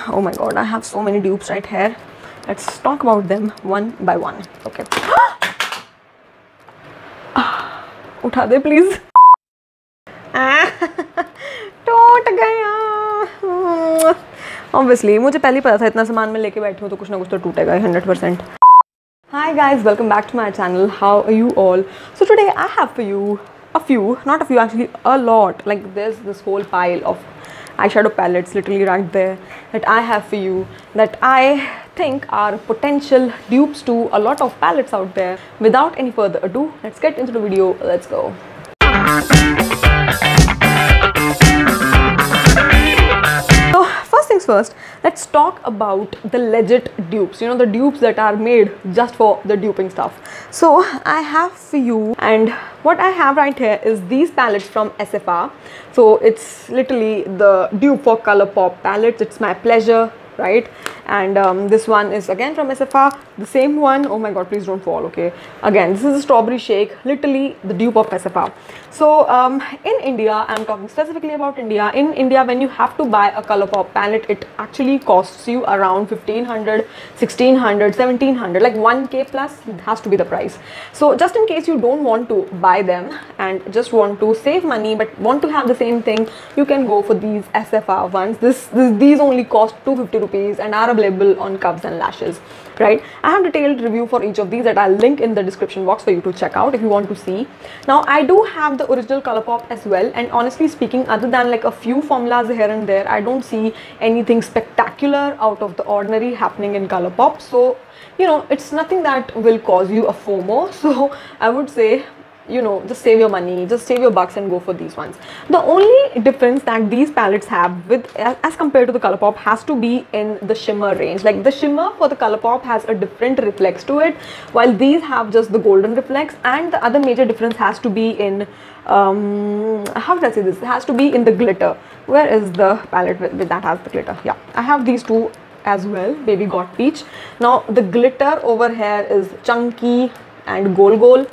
Oh my god, I have so many dupes right here. Let's talk about them one by one. Okay. उठा दे please. टूट गया. Obviously, मुझे पहले ही पता था इतना सामान मैं लेके बैठी हूँ तो कुछ ना कुछ तो टूटेगा 100%. Hi guys, welcome back to my channel. How are you all? So today I have for you not a few actually, a lot. Like there's this whole pile of eyeshadow palettes literally right there that I have for you that I think are potential dupes to a lot of palettes out there. Without any further ado, let's get into the video. Let's go. So first things first, let's talk about the legit dupes, you know, the dupes that are made just for the duping stuff. So I have for you, and what I have right here is these palettes from SFR. So it's literally the dupe for ColourPop palettes. It's my pleasure, right? And this one is again from SFR, the same one. Oh my god, please don't fall. Okay, again, this is a strawberry shake, literally the dupe of SFR. So in India, I'm talking specifically about India. In India, when you have to buy a ColourPop palette, it actually costs you around 1500, 1600, 1700, like 1k plus. It has to be the price. So just in case you don't want to buy them and just want to save money but want to have the same thing, you can go for these SFR ones. These only cost 250 rupees and are available on Cubs and Lashes, right? I have detailed review for each of these that I'll link in the description box for you to check out if you want to see. Now I do have the original ColourPop as well, and honestly speaking, other than like a few formulas here and there, I don't see anything spectacular out of the ordinary happening in ColourPop. So you know, it's nothing that will cause you a FOMO. So I would say, you know, just save your money, just save your bucks and go for these ones. The only difference that these palettes have with as compared to the ColourPop has to be in the shimmer range. Like the shimmer for the ColourPop has a different reflex to it, while these have just the golden reflex, and the other major difference has to be in how did I say this? It has to be in the glitter. Where is the palette with that has the glitter? Yeah, I have these two as well, Baby Got Peach. Now the glitter over here is chunky and gold,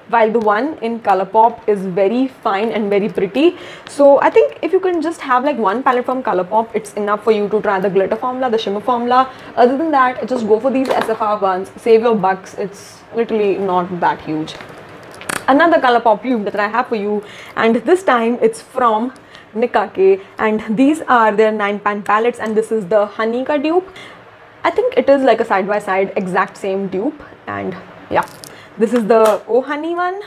while the one in ColourPop is very fine and very pretty. So I think if you can just have like one palette from ColourPop, it's enough for you to try the glitter formula, the shimmer formula. Other than that, just go for these SFR ones, save your bucks. It's literally not that huge. Another ColourPop dupe that I have for you, and this time it's from Nikake, and these are their 9-pan palettes, and this is the Hanika dupe. I think it is like a side-by-side exact same dupe, and yeah, this is the Oh Honey one.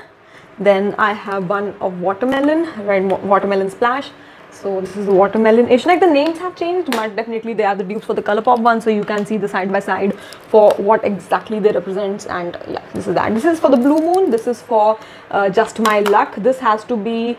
Then I have one of Watermelon, right? Watermelon Splash. So this is the watermelon-ish. Like the names have changed, but definitely they are the dupes for the ColourPop one. So you can see the side-by-side for what exactly they represent. And yeah, this is that. This is for the Blue Moon. This is for Just My Luck. This has to be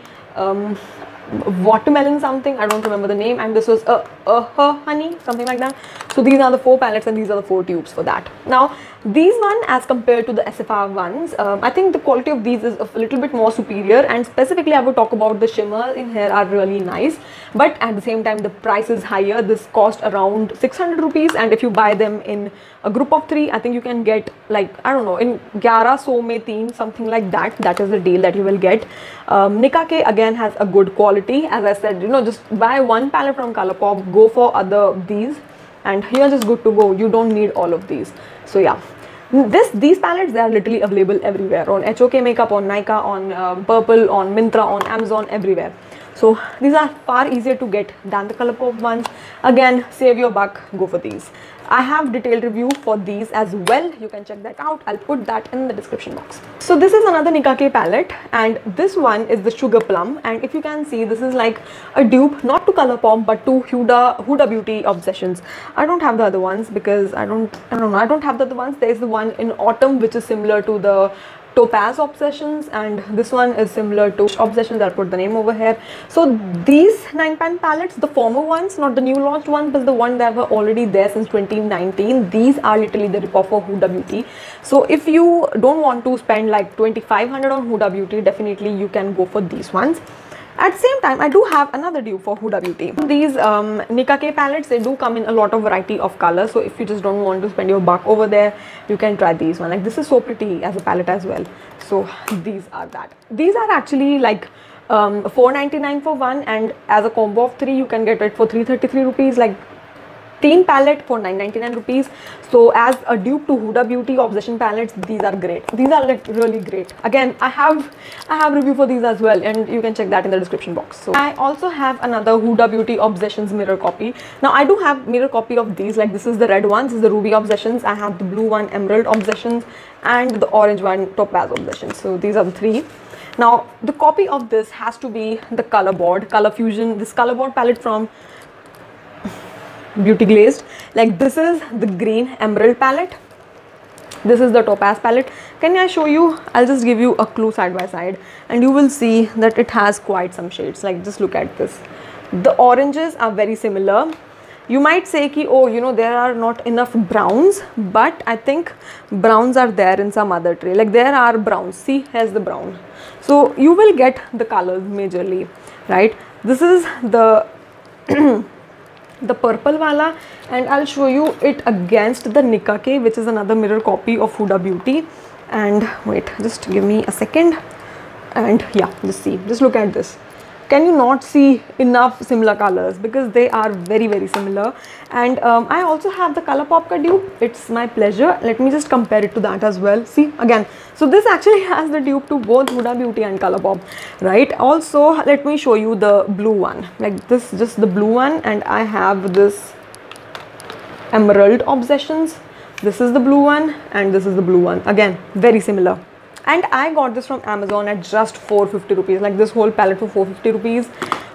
watermelon something, I don't remember the name, and this was honey, something like that. So these are the 4 palettes and these are the 4 tubes for that. Now these one, as compared to the SFR ones, I think the quality of these is a little bit more superior, and specifically I would talk about the shimmer in here are really nice, but at the same time the price is higher. This cost around 600 rupees, and if you buy them in a group of 3, I think you can get like, I don't know, in 1100 mein 3, something like that. That is the deal that you will get. Nikake again has a good quality. As I said, you know, just buy one palette from ColourPop, go for these, and you're just good to go. You don't need all of these. So yeah, these palettes, they are literally available everywhere, on HOK Makeup, on Nykaa, on Purple, on Myntra, on Amazon, everywhere. So these are far easier to get than the ColourPop ones. Again, save your buck, go for these. I have detailed review for these as well. You can check that out. I'll put that in the description box. So this is another Nikake palette, and this one is the Sugar Plum. And if you can see, this is like a dupe, not to ColourPop, but to Huda Beauty Obsessions. I don't have the other ones because I don't have the other ones. There is the one in Autumn which is similar to the Topaz Obsessions, and this one is similar to Obsessions. I'll put the name over here. So these 9-pan palettes, the former ones, not the new launched ones, but the one that were already there since 2019, these are literally the ripoff of Huda Beauty. So if you don't want to spend like 2500 on Huda Beauty, definitely you can go for these ones. At the same time, I do have another dupe for Huda Beauty. These Nikake palettes, they do come in a lot of variety of colors. So if you just don't want to spend your buck over there, you can try these one. Like this is so pretty as a palette as well. So these are that. These are actually like 499 for one, and as a combo of 3 you can get it for 333 rupees. Like theme palette for 999 rupees. So as a dupe to Huda Beauty Obsession palettes, these are great. These are like really great. Again, I have review for these as well, and you can check that in the description box. So I also have another Huda Beauty Obsessions mirror copy. Now I do have mirror copy of these. Like this is the red one, this is the Ruby Obsessions. I have the blue one, Emerald Obsessions, and the orange one, Topaz Obsessions. So these are the three. Now the copy of this has to be the Color Board, Color Fusion. This Color Board palette from Beauty Glazed. Like this is the green emerald palette, this is the topaz palette. Can I show you? I'll just give you a clue side by side and you will see that it has quite some shades. Like just look at this, the oranges are very similar. You might say ki, oh, you know, there are not enough browns, but I think browns are there in some other tray. Like there are browns, see, here's the brown. So you will get the colors majorly, right? This is the the purple wala, and I'll show you it against the Nicka K, which is another mirror copy of Huda Beauty. And wait, just give me a second. And yeah, just see, just look at this. Can you not see enough similar colors? Because they are very, very similar. And I also have the Colourpop ka dupe. It's my pleasure. Let me just compare it to that as well. See, again, so this actually has the dupe to both Huda Beauty and Colourpop, right? Also, let me show you the blue one. Like this, just the blue one. And I have this Emerald Obsessions. This is the blue one and this is the blue one. Again, very similar. And I got this from Amazon at just 450 rupees. Like this whole palette for 450 rupees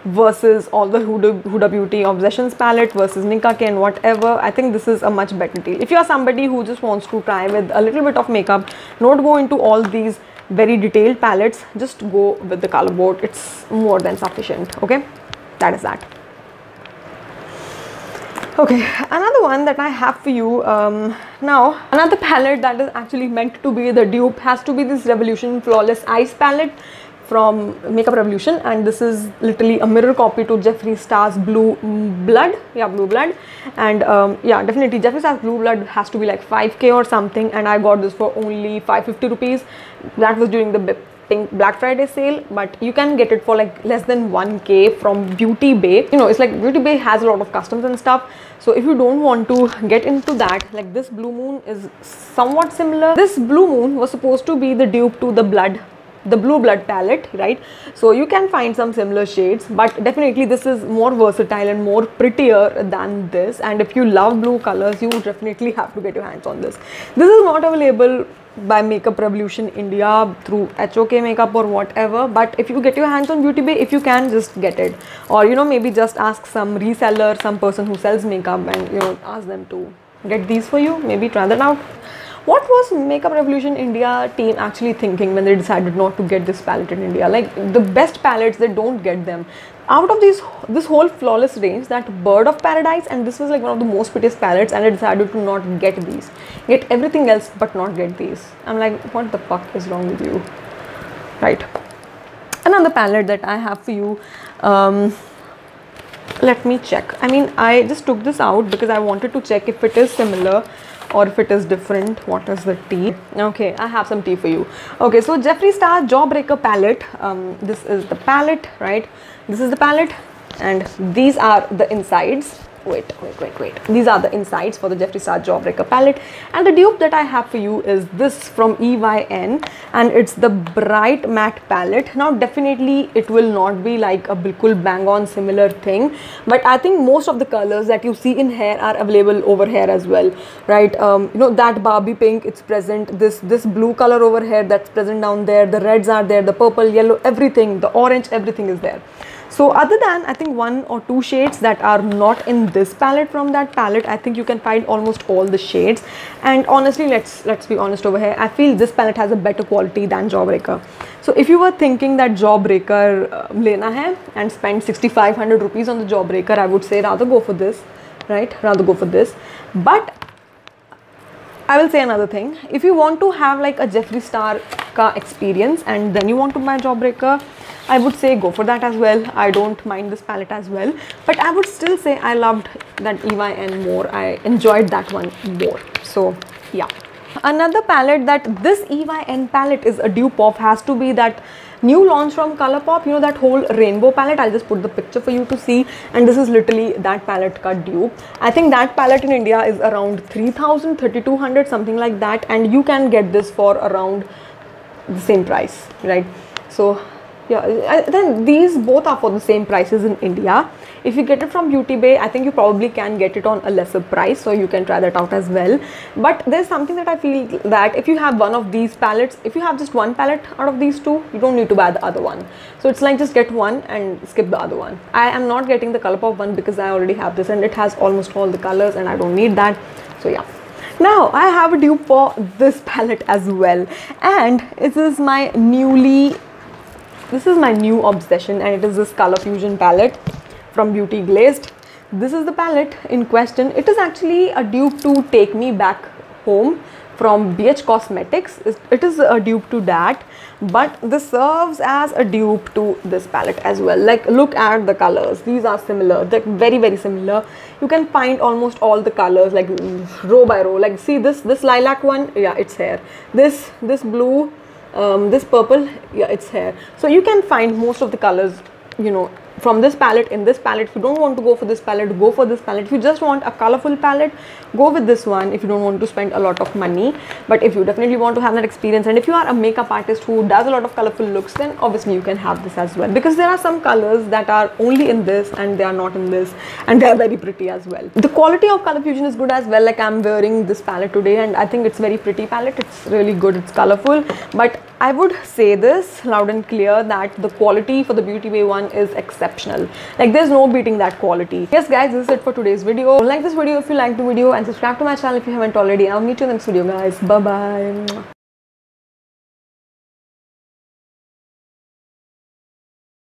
versus all the Huda Beauty Obsessions palette versus Nicka K and whatever. I think this is a much better deal. If you are somebody who just wants to try with a little bit of makeup, not go into all these very detailed palettes, just go with the Color Board. It's more than sufficient. Okay, that is that. Okay, another one that I have for you, now another palette that is actually meant to be the dupe has to be this Revolution Flawless Eyes palette from Makeup Revolution, and this is literally a mirror copy to Jeffree Star's Blue Blood. Yeah, Blue Blood. And yeah, definitely Jeffree Star's Blue Blood has to be like 5k or something, and I got this for only 550 rupees. That was during the Pink Black Friday sale, but you can get it for like less than 1k from Beauty Bay. You know, it's like Beauty Bay has a lot of customs and stuff. So if you don't want to get into that, like this Blue Moon is somewhat similar. This Blue Moon was supposed to be the dupe to the Blue Blood palette, right? So you can find some similar shades, but definitely this is more versatile and more prettier than this. And if you love blue colors, you definitely have to get your hands on this. This is not available by Makeup Revolution India through HOK Makeup or whatever, but if you get your hands on Beauty Bay, if you can, just get it. Or you know, maybe just ask some reseller, some person who sells makeup, and you know, ask them to get these for you. Maybe try that out. What was Makeup Revolution India team actually thinking when they decided not to get this palette in India? Like the best palettes, they don't get them. Out of this whole flawless range, that Bird of Paradise, and this was like one of the most prettiest palettes, and I decided to not get these. Get everything else but not get these. I'm like, what the fuck is wrong with you? Right. Another palette that I have for you, let me check. I mean, I just took this out because I wanted to check if it is similar or if it is different. What is the tea? Okay, I have some tea for you. Okay, so Jeffree Star Jawbreaker palette. This is the palette, right? This is the palette, and these are the insides. Wait. These are the insides for the Jeffree Star Jawbreaker palette. And the dupe that I have for you is this from EYN, and it's the Bright Matte palette. Now definitely it will not be like a bilkul bang on similar thing, but I think most of the colors that you see in here are available over here as well, right? You know, that Barbie pink, it's present. This blue color over here, that's present down there. The reds are there, the purple, yellow, everything, the orange, everything is there. So other than I think 1 or 2 shades that are not in this palette from that palette, I think you can find almost all the shades. And honestly, let's be honest over here, I feel this palette has a better quality than Jawbreaker. So if you were thinking that Jawbreaker lena hai and spend 6,500 rupees on the Jawbreaker, I would say rather go for this, right? Rather go for this. But I will say another thing. If you want to have like a Jeffree Star ka experience and then you want to buy Jawbreaker, I would say go for that as well. I don't mind this palette as well, but I would still say I loved that EYN more. I enjoyed that one more. So yeah, Another palette that this EYN palette is a dupe of has to be that new launch from Colourpop, you know, that whole rainbow palette. I'll just put the picture for you to see, and this is literally that palette ka dupe. I think that palette in India is around 3,000, 3,200, something like that, and you can get this for around the same price, right? So yeah, then these both are for the same prices in India. If you get it from Beauty Bay, I think you probably can get it on a lesser price, so you can try that out as well. But there's something that I feel that if you have one of these palettes, if you have just one palette out of these two, you don't need to buy the other one. So it's like just get one and skip the other one. I am not getting the Colourpop one because I already have this and it has almost all the colors and I don't need that. So yeah. Now I have a dupe for this palette as well, and this is my new obsession, and it is this Color Fusion palette from Beauty Glazed. This is the palette in question. It is actually a dupe to Take Me Back Home from BH Cosmetics. It is a dupe to that, but this serves as a dupe to this palette as well. Like, look at the colors. These are similar. They're very, very similar. You can find almost all the colors, like row by row. Like, see this lilac one, yeah, it's here. This blue, this purple, yeah, it's here. So you can find most of the colors, you know, from this palette, in this palette. If you don't want to go for this palette, go for this palette. If you just want a colorful palette, go with this one if you don't want to spend a lot of money. But if you definitely want to have that experience, and if you are a makeup artist who does a lot of colorful looks, then obviously you can have this as well, because there are some colors that are only in this and they are not in this, and they are very pretty as well. The quality of Color Fusion is good as well. Like, I'm wearing this palette today and I think it's very pretty palette. It's really good, it's colorful, but I would say this loud and clear that the quality for the Beauty Bay one is exceptional. Like, there's no beating that quality. Yes guys, this is it for today's video. Like this video if you liked the video, and subscribe to my channel if you haven't already. I'll meet you in the next video guys. Bye bye.